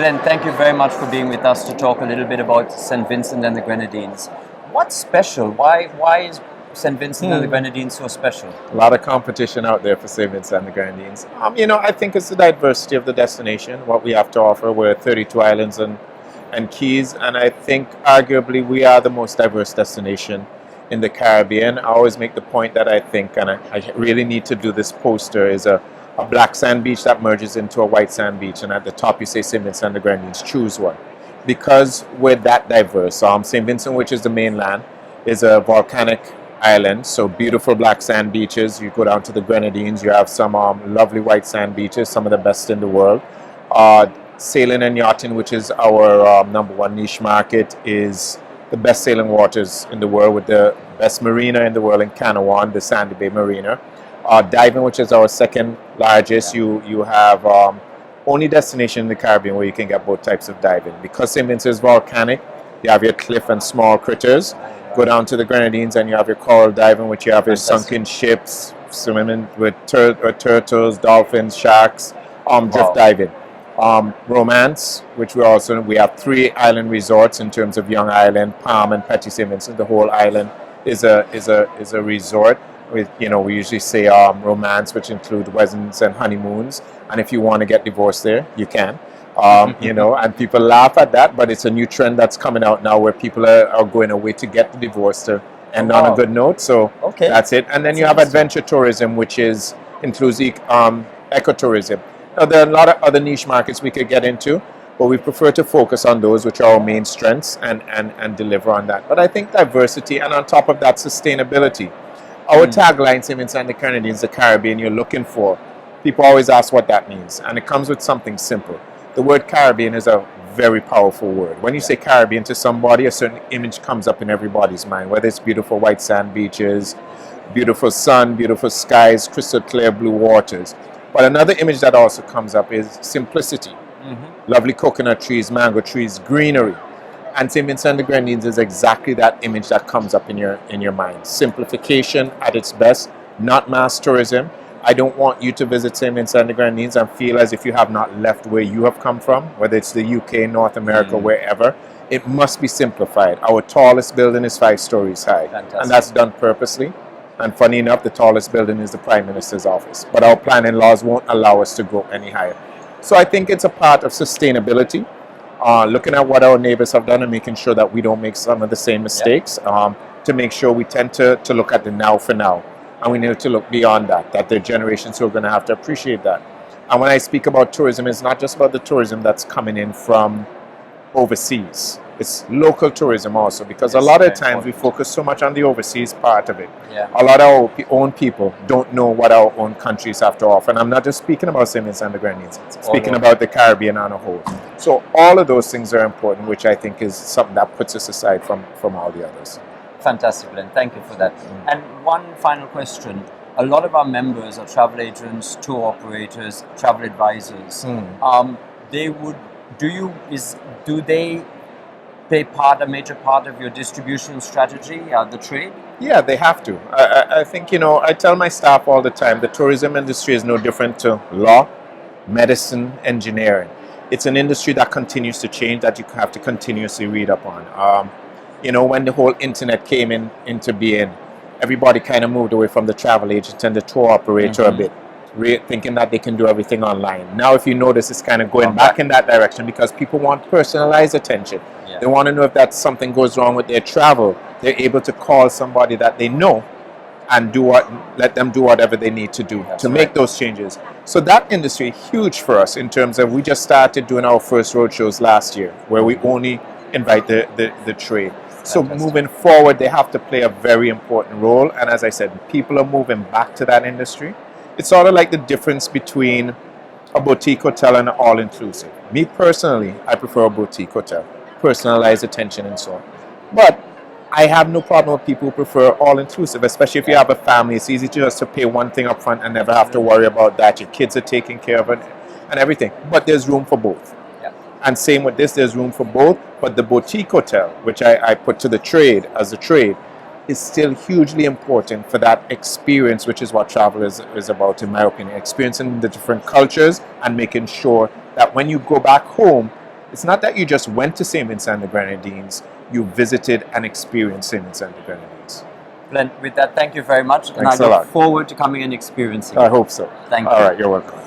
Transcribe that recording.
Glen, thank you very much for being with us to talk a little bit about St. Vincent and the Grenadines. What's special? Why is St. Vincent and the Grenadines so special? A lot of competition out there for St. Vincent and the Grenadines. I think it's the diversity of the destination, what we have to offer. We're 32 islands and keys, and I think arguably we are the most diverse destination in the Caribbean. I always make the point that I think, and I really need to do this poster, is a black sand beach that merges into a white sand beach, and at the top you say St. Vincent and the Grenadines. Choose one, because we're that diverse. St. Vincent, which is the mainland, is a volcanic island, so beautiful black sand beaches. You go down to the Grenadines, you have some lovely white sand beaches, some of the best in the world. Sailing and yachting, which is our number one niche market, is the best sailing waters in the world, with the best marina in the world in Canawan, the Sandy Bay Marina. Diving, which is our second largest, you have only destination in the Caribbean where you can get both types of diving. Because St. Vincent is volcanic, you have your cliff and small critters. Go down to the Grenadines and you have your coral diving, which you have your sunken ships, swimming with turtles, dolphins, sharks, drift diving. Romance, which we have 3 island resorts in terms of Young Island, Palm, and Petit St. Vincent. The whole island is a resort. With, we usually say romance, which include weddings and honeymoons. And if you want to get divorced there, you can. And people laugh at that, but it's a new trend that's coming out now where people are going away to get the divorce to end on a good note. So that's it. And then you have adventure tourism, which includes ecotourism. Now, there are a lot of other niche markets we could get into, but we prefer to focus on those which are our main strengths and deliver on that. But I think diversity, and on top of that, sustainability. Our tagline, St. Vincent and the Grenadines, the Caribbean you're looking for, people always ask what that means, and it comes with something simple. The word Caribbean is a very powerful word. When you say Caribbean to somebody, a certain image comes up in everybody's mind, whether it's beautiful white sand beaches, beautiful sun, beautiful skies, crystal clear blue waters. But another image that also comes up is simplicity. Lovely coconut trees, mango trees, greenery. And St. Vincent and the Grenadines is exactly that image that comes up in your mind. Simplification at its best, not mass tourism. I don't want you to visit St. Vincent and the Grenadines and feel as if you have not left where you have come from, whether it's the UK, North America, wherever. It must be simplified. Our tallest building is 5 stories high. Fantastic. And that's done purposely. And funny enough, the tallest building is the Prime Minister's office. But our planning laws won't allow us to go any higher. So I think it's a part of sustainability. Looking at what our neighbors have done and making sure that we don't make some of the same mistakes, to make sure we tend to look at the now for now. And we need to look beyond that the generations who are going to have to appreciate that. And when I speak about tourism, it's not just about the tourism that's coming in from overseas. It's local tourism also, because a lot of times we focus so much on the overseas part of it. A lot of our own people don't know what our own countries have to offer. And I'm not just speaking about St. Vincent and the Grenadines, speaking about the Caribbean on a whole. So all of those things are important, which I think is something that puts us aside from all the others. Fantastic, Glen. Thank you for that. And one final question. A lot of our members are travel agents, tour operators, travel advisors. Do they play a major part of your distribution strategy, the trade? Yeah, they have to. I think, I tell my staff all the time, the tourism industry is no different to law, medicine, engineering. It's an industry that continues to change, that you have to continuously read up on. When the whole internet came into being, everybody kind of moved away from the travel agent and the tour operator a bit, thinking that they can do everything online. Now, if you notice, it's kind of going back in that direction, because people want personalized attention. They want to know if that something goes wrong with their travel, they're able to call somebody that they know and let them do whatever they need to do to make those changes. So that industry is huge for us in terms of, we just started doing our first road shows last year, where we only invite the trade. So moving forward, they have to play a very important role. And as I said, people are moving back to that industry. It's sort of like the difference between a boutique hotel and an all-inclusive. Me personally, I prefer a boutique hotel, personalized attention and so on. But I have no problem with people who prefer all-inclusive, especially if you have a family. It's easy just to pay one thing up front and never have to worry about that. Your kids are taken care of and everything. But there's room for both. And same with this, there's room for both. But the boutique hotel, which I put to the trade as a trade, is still hugely important for that experience, which is what travel is about, in my opinion. Experiencing the different cultures and making sure that when you go back home, It's not that you just went to St. Vincent and the Grenadines, you visited and experienced St. Vincent and the Grenadines. Glenn, with that, thank you very much. And Thanks I a look lot. forward to coming and experiencing I it. hope so. Thank you. All right, you're welcome.